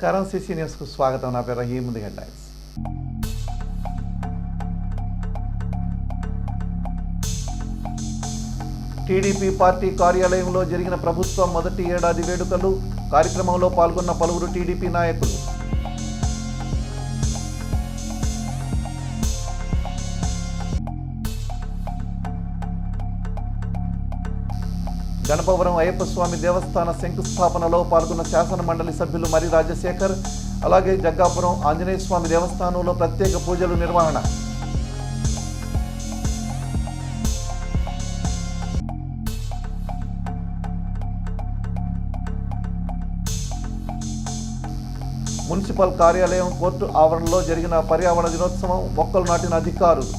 నమస్కారం సిసి న్యూస్కు స్వాగతం. నా పేరు రహీం. ముందు హెడ్లైన్స్. టీడీపీ పార్టీ కార్యాలయంలో జరిగిన ప్రభుత్వం మొదటి ఏడాది వేడుకలు. కార్యక్రమంలో పాల్గొన్న పలువురు టీడీపీ నాయకులు. గణపవరం అయ్యప్ప స్వామి దేవస్థాన శంకుస్థాపనలో పాల్గొన్న శాసన మండలి సభ్యులు మరి రాజశేఖర్. అలాగే జగ్గాపురం ఆంజనేయ స్వామి దేవస్థానంలో ప్రత్యేక పూజలు నిర్వహణ. మున్సిపల్ కార్యాలయం కోర్టు ఆవరణలో జరిగిన పర్యావరణ దినోత్సవం. మొక్కలు నాటిన అధికారులు.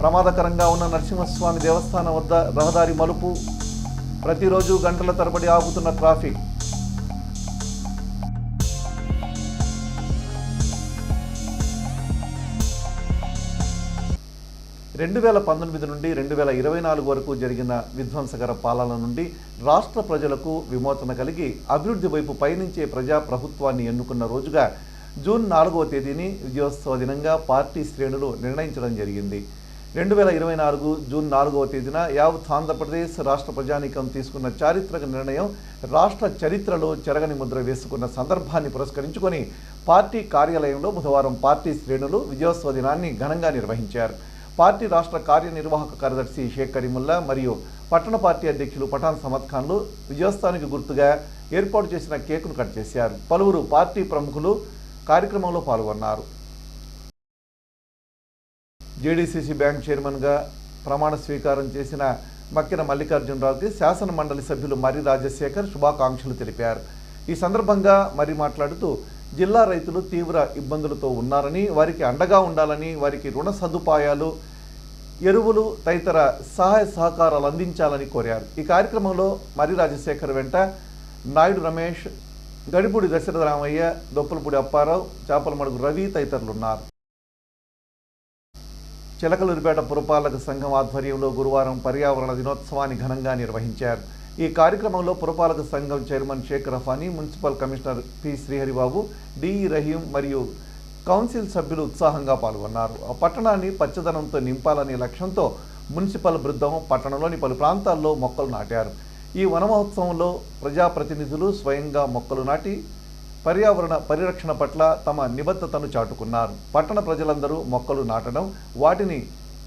ప్రమాదకరంగా ఉన్న నరసింహస్వామి దేవస్థానం వద్ద రహదారి మలుపు. ప్రతిరోజు గంటల తరబడి ఆగుతున్న ట్రాఫిక్. రెండు 2019 నుండి 2024 వరకు జరిగిన విధ్వంసకర పాలన నుండి రాష్ట్ర ప్రజలకు విమోచన కలిగి అభివృద్ధి వైపు పయనించే ప్రజాప్రభుత్వాన్ని ఎన్నుకున్న రోజుగా జూన్ 4వ తేదీని విజయోత్సవ దినంగా పార్టీ శ్రేణులు నిర్ణయించడం జరిగింది. 2024 జూన్ 4వ తేదీన యావత్ ఆంధ్రప్రదేశ్ రాష్ట్ర ప్రజానీకం తీసుకున్న చారిత్రక నిర్ణయం రాష్ట్ర చరిత్రలో చెరగని ముద్ర వేసుకున్న సందర్భాన్ని పురస్కరించుకొని పార్టీ కార్యాలయంలో బుధవారం పార్టీ శ్రేణులు విజయోత్సవ దినాన్ని ఘనంగా నిర్వహించారు. పార్టీ రాష్ట్ర కార్యనిర్వాహక కార్యదర్శి షేక్ కరీముల్లా మరియు పట్టణ పార్టీ అధ్యక్షులు పఠాన్ సమద్ ఖాన్లు విజయోత్సవానికి గుర్తుగా ఏర్పాటు చేసిన కేకును కట్ చేశారు. పలువురు పార్టీ ప్రముఖులు కార్యక్రమంలో పాల్గొన్నారు. జేడీసీసీ బ్యాంక్ చైర్మన్గా ప్రమాణ స్వీకారం చేసిన మక్కిన మల్లికార్జునరావుకి శాసన మండలి సభ్యులు మరి రాజశేఖర్ శుభాకాంక్షలు తెలిపారు. ఈ సందర్భంగా మరి మాట్లాడుతూ జిల్లా రైతులు తీవ్ర ఇబ్బందులతో ఉన్నారని, వారికి అండగా ఉండాలని, వారికి రుణ సదుపాయాలు, ఎరువులు తదితర సహాయ సహకారాలు అందించాలని కోరారు. ఈ కార్యక్రమంలో మరి రాజశేఖర్ వెంట నాయుడు రమేష్, గడిపూడి దశరథ రామయ్య, దొప్పలపూడి అప్పారావు, చాపలమడుగు రవి తదితరులు ఉన్నారు. చిలకలూరిపేట పురపాలక సంఘం ఆధ్వర్యంలో గురువారం పర్యావరణ దినోత్సవాన్ని ఘనంగా నిర్వహించారు. ఈ కార్యక్రమంలో పురపాలక సంఘం chairman Shaik Rafani, municipal commissioner P Sriharibabu, DE Rahim మరియు కౌన్సిల్ సభ్యులు ఉత్సాహంగా పాల్గొన్నారు. ఆ పట్టణాన్ని పచ్చదనంతో నింపాలనే లక్ష్యంతో మున్సిపల్ బృందం పట్టణంలోని పలు ప్రాంతాల్లో మొక్కలు నాటారు. ఈ వన మహోత్సవంలో ప్రజాప్రతినిధులు స్వయంగా మొక్కలు నాటి పర్యావరణ పరిరక్షణ పట్ల తమ నిబద్ధతను చాటుకున్నారు. పట్టణ ప్రజలందరూ మొక్కలు నాటడం, వాటిని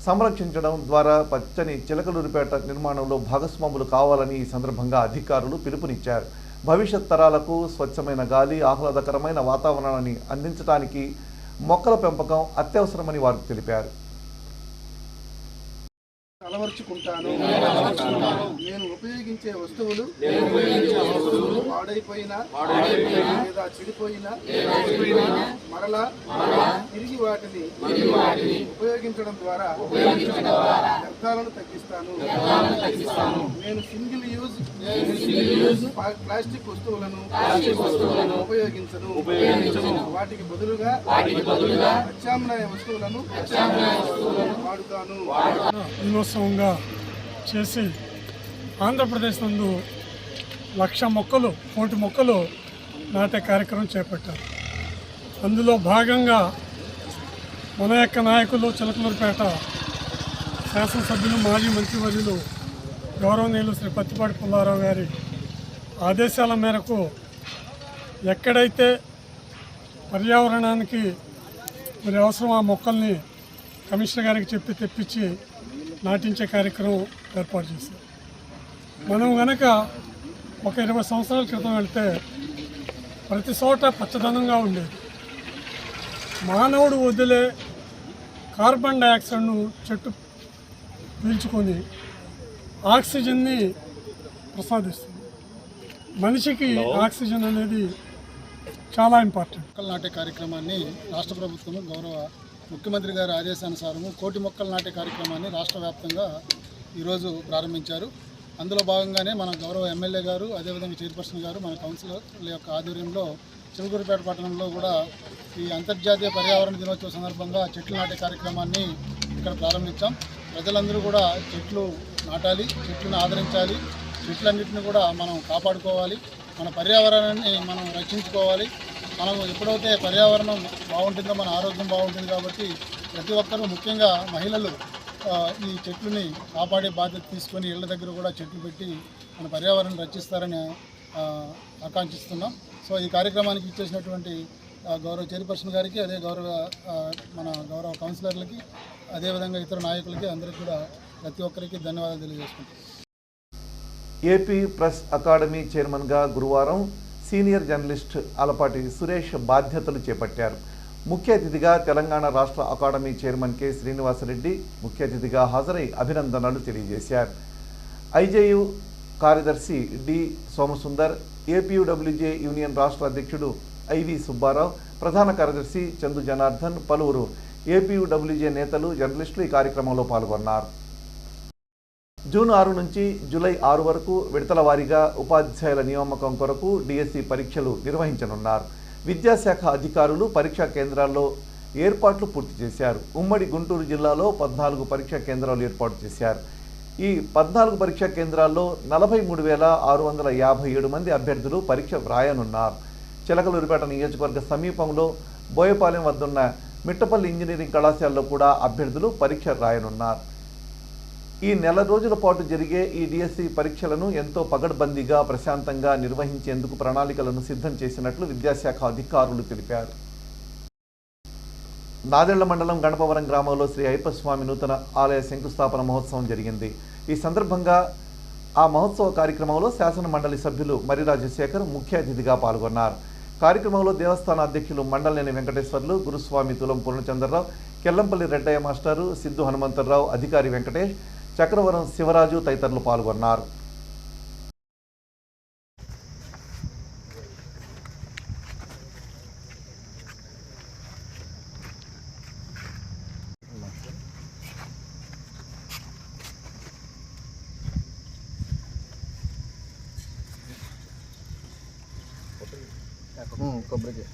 సంరక్షించడం ద్వారా పచ్చని చిలకలూరిపేట నిర్మాణంలో భాగస్వాములు కావాలని ఈ సందర్భంగా అధికారులు పిలుపునిచ్చారు. భవిష్యత్ తరాలకు స్వచ్ఛమైన గాలి, ఆహ్లాదకరమైన వాతావరణాన్ని అందించడానికి మొక్కల పెంపకం అత్యవసరమని వారు తెలిపారు. అలవర్చుకుంటాను. నేను ఉపయోగించే వస్తువులు పాడైపోయినా లేదా చెడిపోయినా మరలా తిరిగి వాటిని ఉపయోగించడం ద్వారా వ్యర్థాలను తగ్గిస్తాను. నేను సింగిల్ యూజ్ ప్లాస్టిక్ వస్తువులను ఉపయోగించను. వాటికి బదులుగా ప్రత్యామ్నాయ వస్తువులను వాడుతాను. దినోత్సవంగా చేసి ఆంధ్రప్రదేశ్ నందు 1,00,000 మొక్కలు, 1,00,000 మొక్కలు నాటే కార్యక్రమం చేపట్టారు. అందులో భాగంగా మన యొక్క నాయకులు చిలకలూరిపేట శాసనసభ్యులు, మాజీ మంత్రివర్యులు గౌరవనీయులు శ్రీ పత్తిపాటి పుల్లారావు గారి ఆదేశాల మేరకు ఎక్కడైతే పర్యావరణానికి మరి అవసరం ఆ మొక్కల్ని కమిషనర్ గారికి చెప్పి తెప్పించి నాటించే కార్యక్రమం ఏర్పాటు చేశారు. మనం కనుక ఒక 20 సంవత్సరాల క్రితం వెళ్తే ప్రతి చోట పచ్చదనంగా ఉండేది. మానవుడు వదిలే కార్బన్ డైఆక్సైడ్ను చెట్టు పీల్చుకొని ఆక్సిజన్ని ప్రసాదిస్తుంది. మనిషికి ఆక్సిజన్ అనేది చాలా ఇంపార్టెంట్. మొక్కలు నాటే కార్యక్రమాన్ని రాష్ట్ర ప్రభుత్వం గౌరవ ముఖ్యమంత్రి గారి ఆదేశానుసారము 1,00,000 మొక్కలు నాటే కార్యక్రమాన్ని రాష్ట్ర వ్యాప్తంగా ఈరోజు ప్రారంభించారు. అందులో భాగంగానే మన గౌరవ ఎమ్మెల్యే గారు, అదేవిధంగా చైర్పర్సన్ గారు, మన కౌన్సిలర్ల యొక్క ఆధ్వర్యంలో చిలకలూరిపేట పట్టణంలో కూడా ఈ అంతర్జాతీయ పర్యావరణ దినోత్సవ సందర్భంగా చెట్లు నాటే కార్యక్రమాన్ని ఇక్కడ ప్రారంభించాం. ప్రజలందరూ కూడా చెట్లు నాటాలి, చెట్లను ఆదరించాలి, చెట్లన్నింటినీ కూడా మనం కాపాడుకోవాలి, మన పర్యావరణాన్ని మనం రక్షించుకోవాలి. మనం ఎప్పుడైతే పర్యావరణం బాగుంటుందో మన ఆరోగ్యం బాగుంటుంది. కాబట్టి ప్రతి ఒక్కరూ ముఖ్యంగా మహిళలు ఈ చెట్లని కాపాడే బాధ్యత తీసుకొని ఇళ్ల దగ్గర కూడా చెట్లు పెట్టి మన పర్యావరణం రక్షిస్తారని ఆకాంక్షిస్తున్నాం. సో ఈ కార్యక్రమానికి ఇచ్చేసినటువంటి గౌరవ చైర్పర్సన్ గారికి, అదే మన గౌరవ కౌన్సిలర్లకి, అదేవిధంగా ఇతర నాయకులకి అందరికీ కూడా ప్రతి ఒక్కరికి ధన్యవాదాలు తెలియజేసుకుంటాం. ఏపీ ప్రెస్ అకాడమీ చైర్మన్గా గురువారం సీనియర్ జర్నలిస్ట్ అలపాటి సురేష్ బాధ్యతలు చేపట్టారు. ముఖ్య అతిథిగా తెలంగాణ రాష్ట్ర అకాడమీ చైర్మన్ కె శ్రీనివాసరెడ్డి ముఖ్య అతిథిగా హాజరై అభినందనలు తెలియజేశారు. ఐజేయు కార్యదర్శి డి సోమసుందర్, ఏపీయూడబ్ల్యూజే యూనియన్ రాష్ట్ర అధ్యక్షుడు ఐవి సుబ్బారావు, ప్రధాన కార్యదర్శి చందు జనార్దన్, పలువురు ఏపీయూడబ్ల్యూజే నేతలు, జర్నలిస్టులు ఈ కార్యక్రమంలో పాల్గొన్నారు. జూన్ 6 నుంచి జూలై 6 వరకు విడతల వారీగా ఉపాధ్యాయుల నియామకం కొరకు డిఎస్సి పరీక్షలు నిర్వహించనున్నారు. విద్యాశాఖ అధికారులు పరీక్షా కేంద్రాల్లో ఏర్పాట్లు పూర్తి చేశారు. ఉమ్మడి గుంటూరు జిల్లాలో 14 పరీక్షా కేంద్రాలు ఏర్పాటు చేశారు. ఈ 14 పరీక్షా కేంద్రాల్లో 43,657 మంది అభ్యర్థులు పరీక్ష వ్రాయనున్నారు. చిలకలూరిపేట నియోజకవర్గ సమీపంలో బోయపాలెం వద్దున్న మిట్టపల్లి ఇంజనీరింగ్ కళాశాలలో కూడా అభ్యర్థులు పరీక్ష రాయనున్నారు. ఈ నెల రోజుల పాటు జరిగే ఈ డిఎస్సి పరీక్షలను ఎంతో పగడ్బందీగా ప్రశాంతంగా నిర్వహించేందుకు ప్రణాళికలను సిద్ధం చేసినట్లు విద్యాశాఖ అధికారులు తెలిపారు. నాదెళ్ల మండలం గణపవరం గ్రామంలో శ్రీ అయ్యప్పస్వామి నూతన ఆలయ శంకుస్థాపన మహోత్సవం జరిగింది. ఈ సందర్భంగా ఆ మహోత్సవ కార్యక్రమంలో శాసన మండలి సభ్యులు మరి రాజశేఖర్ ముఖ్య అతిథిగా పాల్గొన్నారు. కార్యక్రమంలో దేవస్థాన అధ్యక్షులు మండలేని వెంకటేశ్వర్లు, గురుస్వామి తులం పూర్ణచంద్రరావు, కెల్లంపల్లి రెడ్డయ్య మాస్టారు, సిద్ధు హనుమంతరావు, అధికారి వెంకటేష్, చక్రవరం శివరాజు తదితరులు పాల్గొన్నారు. కొబ్బరికి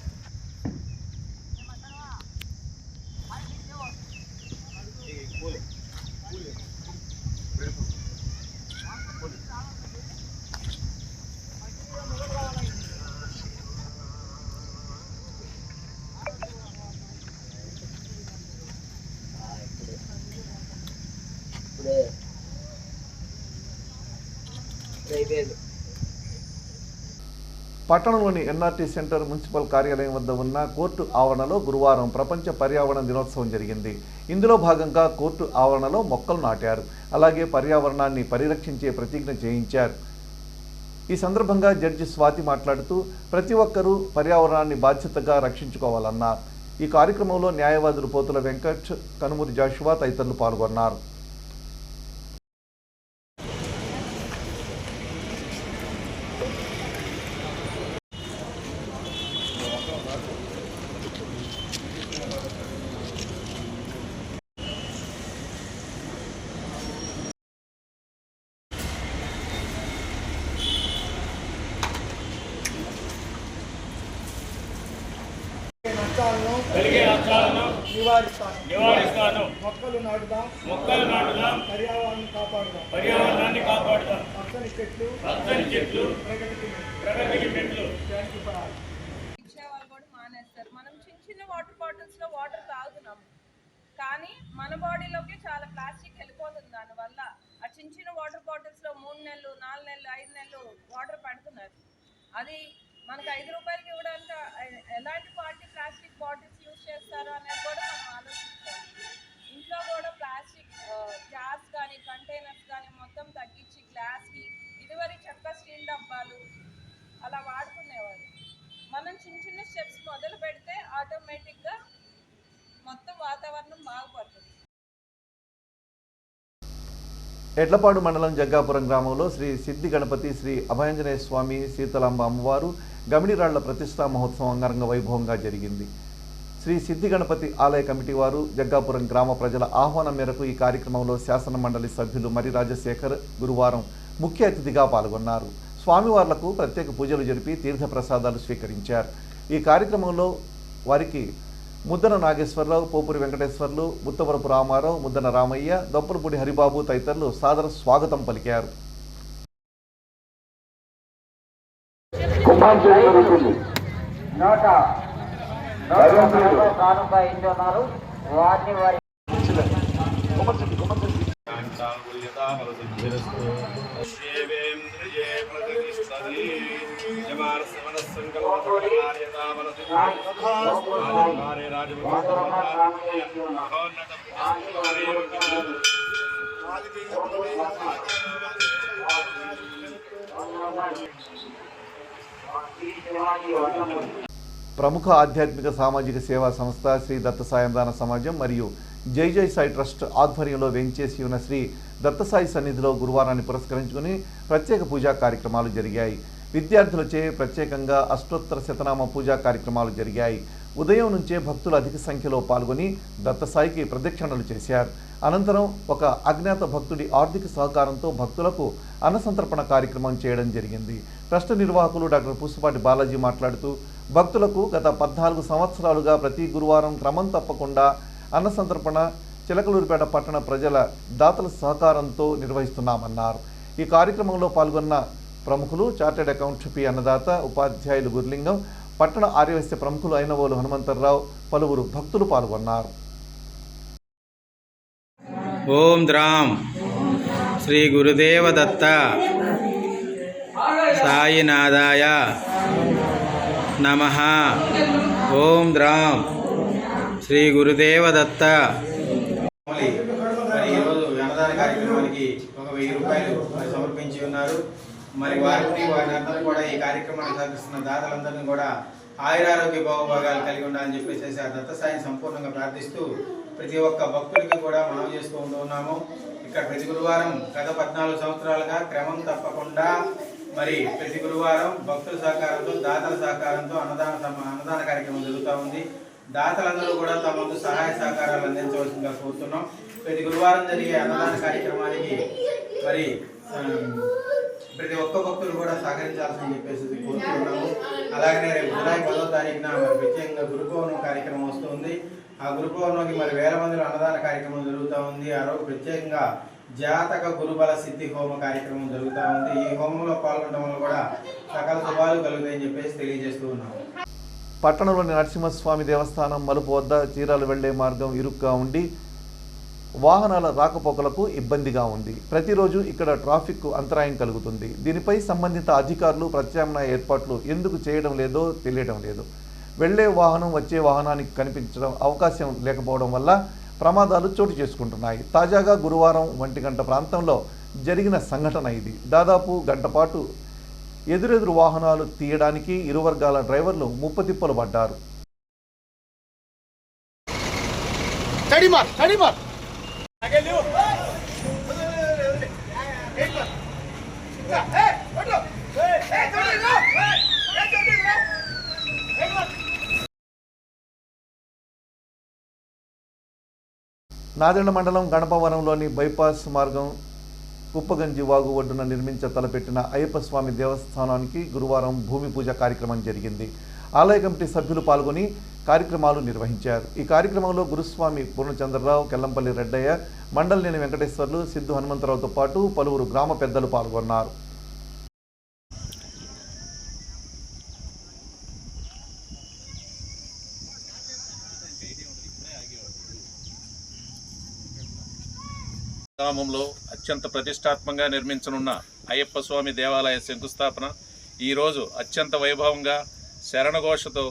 పట్టణంలోని ఎన్ఆర్టీ సెంటర్ మున్సిపల్ కార్యాలయం వద్ద ఉన్న కోర్టు ఆవరణలో గురువారం ప్రపంచ పర్యావరణ దినోత్సవం జరిగింది. ఇందులో భాగంగా కోర్టు ఆవరణలో మొక్కలు నాటారు. అలాగే పర్యావరణాన్ని పరిరక్షించే ప్రతిజ్ఞ చేయించారు. ఈ సందర్భంగా జడ్జి స్వాతి మాట్లాడుతూ ప్రతి ఒక్కరూ పర్యావరణాన్ని బాధ్యతగా రక్షించుకోవాలన్నారు. ఈ కార్యక్రమంలో న్యాయవాదులు పోతుల వెంకట్, కనుమూరి జాషువా తదితరులు పాల్గొన్నారు. నివారిస్తాను. మొక్కలు నాటుదాం, పర్యావరణాన్ని కాపాడుదాం. పచ్చని చెట్లు ప్రగతికి మెట్లు. ఇచ్చేవాళ్ళు కూడా మానేస్తారు. మనం చిన్న వాటర్ బాటిల్స్ లో వాటర్ తాగుతున్నాము, కానీ మన బాడీలోకి చాలా ప్లాస్టిక్ వెళ్ళిపోతుంది. దానివల్ల ఆ చిన్న వాటర్ బాటిల్స్ లో 3 నెలలు, 4 నెలలు, 5 నెలలు వాటర్ పెడుతున్నారు. అది మనకు 5 రూపాయలకి ఇవ్వడానికి ఎలాంటి క్వాలిటీ ప్లాస్టిక్ బాటిల్స్ యూజ్ చేస్తారో అనేది కూడా మనం ఆలోచించాలి. ఇంట్లో కూడా ప్లాస్టిక్ జార్స్ కానీ కంటైనర్స్ కానీ మొత్తం తగ్గించి గ్లాస్కి, ఇదివరకు చెక్క స్టీల్ డబ్బాలు అలా వాడుకునేవారు. మనం చిన్న స్టెప్స్ మొదలు పెడితే ఆటోమేటిక్గా మొత్తం వాతావరణం బాగుపడుతుంది. ఎడ్లపాడు మండలం జగ్గాపురం గ్రామంలో శ్రీ సిద్ధి గణపతి, శ్రీ అభయాంజనేయ స్వామి, శీతలాంబ అమ్మవారు గమిడిరాళ్ల ప్రతిష్టా మహోత్సవం అంగరంగ వైభవంగా జరిగింది. శ్రీ సిద్ధి గణపతి ఆలయ కమిటీ వారు జగ్గాపురం గ్రామ ప్రజల ఆహ్వానం మేరకు ఈ కార్యక్రమంలో శాసన మండలి సభ్యులు మరి రాజశేఖర్ గురువారం ముఖ్య అతిథిగా పాల్గొన్నారు. స్వామివార్లకు ప్రత్యేక పూజలు జరిపి తీర్థప్రసాదాలు స్వీకరించారు. ఈ కార్యక్రమంలో వారికి ముద్దన నాగేశ్వరరావు, పోపురి వెంకటేశ్వర్లు, ముత్తవరపు రామారావు, ముద్దన రామయ్య, దొప్పలపూడి హరిబాబు తదితరులు సాదర స్వాగతం పలికారు. ప్రముఖ ఆధ్యాత్మిక సామాజిక సేవా సంస్థ శ్రీ దత్త సాయందాన సమాజం మరియు జై జై సాయి ట్రస్ట్ ఆధ్వర్యంలో వెంచేసి ఉన్న శ్రీ దత్తసాయి సన్నిధిలో గురువారాన్ని పురస్కరించుకుని ప్రత్యేక పూజా కార్యక్రమాలు జరిగాయి. విద్యార్థులచే ప్రత్యేకంగా అష్టోత్తర శతనామ పూజా కార్యక్రమాలు జరిగాయి. ఉదయం నుంచే భక్తులు అధిక సంఖ్యలో పాల్గొని దత్తసాయికి ప్రదక్షిణలు చేశారు. అనంతరం ఒక అజ్ఞాత భక్తుడి ఆర్థిక సహకారంతో భక్తులకు అన్నసంతర్పణ కార్యక్రమం చేయడం జరిగింది. ట్రస్ట్ నిర్వాహకులు డాక్టర్ పూసపాటి బాలాజీ మాట్లాడుతూ భక్తులకు గత 14 సంవత్సరాలుగా ప్రతి గురువారం క్రమం తప్పకుండా అన్నసంతర్పణ చిలకలూరిపేట పట్టణ ప్రజల దాతల సహకారంతో నిర్వహిస్తున్నామన్నారు. ఈ కార్యక్రమంలో పాల్గొన్న ప్రముఖులు చార్టెడ్ అకౌంట్ పి అన్నదాత, ఉపాధ్యాయులు గురులింగం, పట్టణ ఆర్యవైశ్య ప్రముఖులు అయినవోలు హనుమంతరావు, పలువురు భక్తులు పాల్గొన్నారు. ఓం ద్రాం శ్రీ గురుదేవ దత్త సాయినాథాయ నమః. ఓం ద్రాం శ్రీ గురుదేవ దత్త. మరి ఈరోజు అన్నదాన కార్యక్రమానికి ఒక 1000 రూపాయలు సమర్పించి ఉన్నారు. మరి వారిని అందరూ కూడా ఈ కార్యక్రమాన్ని సాగిస్తున్న దాతలందరినీ కూడా ఆయురారోగ్య భోగభాగాలు కలిగి ఉండాలని చెప్పేసి ఆ దత్త సాయిని సంపూర్ణంగా ప్రార్థిస్తూ ప్రతి ఒక్క భక్తుడికి కూడా మనం చేస్తూ ఉన్నాము. ఇక్కడ ప్రతి గురువారం గత 14 సంవత్సరాలుగా క్రమం తప్పకుండా మరి ప్రతి గురువారం భక్తుల సహకారంతో దాతల సహకారంతో అన్నదాన కార్యక్రమం జరుగుతూ ఉంది. దాతలందరూ కూడా తమ వంతు సహాయ సహకారాలు అందించవలసిందిగా కోరుతున్నాం. ప్రతి గురువారం జరిగే అన్నదాన కార్యక్రమానికి మరి ప్రతి ఒక్క భక్తులు కూడా సహకరించాల్సిందని చెప్పేసి కోరుతున్నాము. అలాగనే రేపు జూలై 10వ తారీఖున మరి ప్రత్యేకంగా గురు పౌర్ణమి కార్యక్రమం వస్తుంది. ఆ గురు పౌర్ణమికి మరి వేల మందిలో అన్నదాన కార్యక్రమం జరుగుతూ ఉంది. ఆ రోజు ప్రత్యేకంగా జాతక గురుబల సిద్ధి హోమ కార్యక్రమం జరుగుతూ ఉంది. ఈ హోమంలో పాల్గొనడం వల్ల కూడా సకల శుభాలు కలుగుతాయని చెప్పేసి తెలియజేస్తూ ఉన్నాము. పట్టణంలోని నరసింహస్వామి దేవస్థానం మలుపు వద్ద చీరాలు వెళ్లే మార్గం ఇరుగ్గా ఉండి వాహనాల రాకపోకలకు ఇబ్బందిగా ఉంది. ప్రతిరోజు ఇక్కడ ట్రాఫిక్ అంతరాయం కలుగుతుంది. దీనిపై సంబంధిత అధికారులు ప్రత్యామ్నాయ ఏర్పాట్లు ఎందుకు చేయడం లేదో తెలియడం లేదు. వెళ్లే వాహనం వచ్చే వాహనానికి కనిపించడం అవకాశం లేకపోవడం వల్ల ప్రమాదాలు చోటు చేసుకుంటున్నాయి. తాజాగా గురువారం 1 గంట ప్రాంతంలో జరిగిన సంఘటన ఇది. దాదాపు గంట పాటు ఎదురెదురు వాహనాలు తీయడానికి ఇరు వర్గాల డ్రైవర్లు ముప్పతిప్పలు పడ్డారు. నాదెండ్ల మండలం గణపవనంలోని బైపాస్ మార్గం కుప్పగంజి వాగు ఒడ్డున నిర్మించ తలపెట్టిన అయ్యప్ప స్వామి దేవస్థానానికి గురువారం భూమి పూజ కార్యక్రమం జరిగింది. ఆలయ కమిటీ సభ్యులు పాల్గొని కార్యక్రమాలు నిర్వహించారు. ఈ కార్యక్రమంలో గురుస్వామి పూర్ణచంద్రరావు, కెల్లంపల్లి రెడ్డయ్య, మండలినేని వెంకటేశ్వర్లు, సిద్ధు హనుమంతరావుతో పాటు పలువురు గ్రామ పెద్దలు పాల్గొన్నారు. గ్రామంలో అత్యంత ప్రతిష్టాత్మకంగా నిర్మించనున్న అయ్యప్ప స్వామి దేవాలయ శంకుస్థాపన ఈరోజు అత్యంత వైభవంగా శరణఘోషతో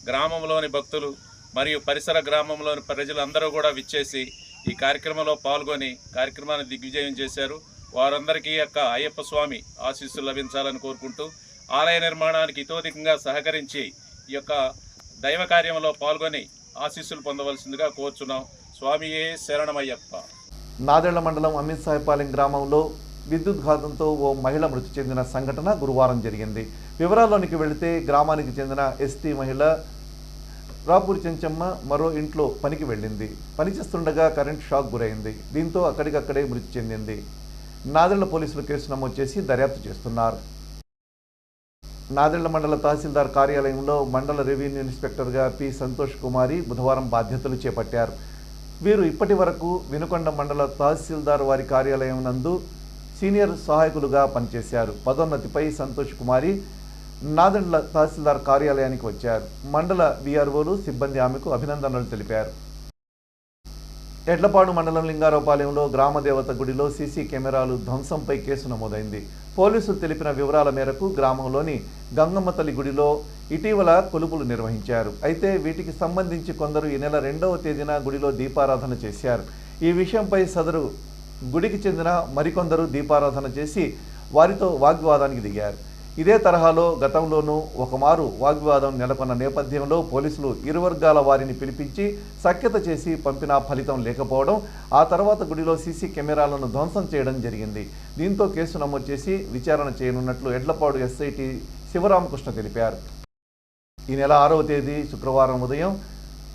గ్రామంలోని భక్తులు మరియు పరిసర గ్రామంలోని ప్రజలందరూ కూడా విచ్చేసి ఈ కార్యక్రమంలో పాల్గొని కార్యక్రమాన్ని దిగ్విజయం చేశారు. వారందరికీ యొక్క అయ్యప్ప స్వామి ఆశీస్సులు లభించాలని కోరుకుంటూ ఆలయ నిర్మాణానికి ఇతోధికంగా సహకరించి ఈ యొక్క దైవ కార్యంలో పాల్గొని ఆశీస్సులు పొందవలసిందిగా కోరుచున్నాం. స్వామియే శరణమయ్యప్ప. నాదెళ్ల మండలం అమీర్సాయిపాలెం గ్రామంలో విద్యుద్ఘాతంతో ఓ మహిళ మృతి చెందిన సంఘటన గురువారం జరిగింది. వివరాల్లోనికి వెళితే గ్రామానికి చెందిన ఎస్టీ మహిళ రాపూరి చెంచమ్మ మరో ఇంట్లో పనికి వెళ్ళింది. పనిచేస్తుండగా కరెంట్ షాక్ గురైంది. దీంతో అక్కడికక్కడే మృతి చెందింది. నాదెళ్ల పోలీసులు కేసు నమోదు చేసి దర్యాప్తు చేస్తున్నారు. నాదెళ్ల మండల తహసీల్దార్ కార్యాలయంలో మండల రెవెన్యూ ఇన్స్పెక్టర్గా పి సంతోష్ కుమారి బుధవారం బాధ్యతలు చేపట్టారు. వీరు ఇప్పటి వరకు వినుకొండ మండల తహసీల్దార్ వారి కార్యాలయం నందు సీనియర్ సహాయకులుగా పనిచేశారు. పదోన్నతిపై సంతోష్ కుమారి నాదెండ్ల తహసీల్దార్ కార్యాలయానికి వచ్చారు. మండల వీఆర్ఓలు సిబ్బంది ఆమెకు అభినందనలు తెలిపారు. ఎడ్లపాడు మండలం లింగారావుపాలెంలో గ్రామదేవత గుడిలో సీసీ కెమెరాలు ధ్వంసంపై కేసు నమోదైంది. పోలీసులు తెలిపిన వివరాల మేరకు గ్రామంలోని గంగమ్మ తల్లి గుడిలో ఇటీవల కొలుపులు నిర్వహించారు. అయితే వీటికి సంబంధించి కొందరు ఈ నెల 2వ తేదీన గుడిలో దీపారాధన చేశారు. ఈ విషయంపై సదరు గుడికి చెందిన మరికొందరు దీపారాధన చేసి వారితో వాగ్వివాదానికి దిగారు. ఇదే తరహాలో గతంలోనూ ఒకమారు వాగ్వివాదం నెలకొన్న నేపథ్యంలో పోలీసులు ఇరు వర్గాల వారిని పిలిపించి సఖ్యత చేసి పంపినా ఫలితం లేకపోవడం, ఆ తర్వాత గుడిలో సీసీ కెమెరాలను ధ్వంసం చేయడం జరిగింది. దీంతో కేసు నమోదు చేసి విచారణ చేయనున్నట్లు ఎడ్లపాడు ఎస్ఐటి శివరామకృష్ణ తెలిపారు. ఈ నెల 6వ తేదీ శుక్రవారం ఉదయం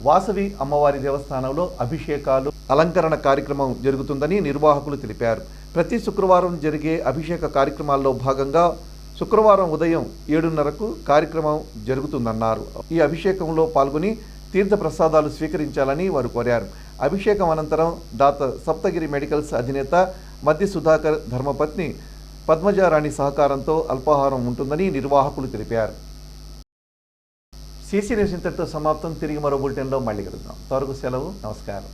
వాసవి అమ్మవారి దేవస్థానంలో అభిషేకాలు, అలంకరణ కార్యక్రమం జరుగుతుందని నిర్వాహకులు తెలిపారు. ప్రతి శుక్రవారం జరిగే అభిషేక కార్యక్రమాల్లో భాగంగా శుక్రవారం ఉదయం 7:30కు కార్యక్రమం జరుగుతుందన్నారు. ఈ అభిషేకంలో పాల్గొని తీర్థ ప్రసాదాలు స్వీకరించాలని వారు కోరారు. అభిషేకం అనంతరం డాక్టర్ సప్తగిరి మెడికల్స్ అధినేత మద్ది సుధాకర్ ధర్మపత్ని పద్మజారాణి సహకారంతో అల్పాహారం ఉంటుందని నిర్వాహకులు తెలిపారు. సీసీ న్యూస్ ఇంతటితో సమాప్తం. తిరిగి మరో బులెటిన్లో మళ్ళీ కలుద్దాం. త్వరగా సెలవు. నమస్కారం.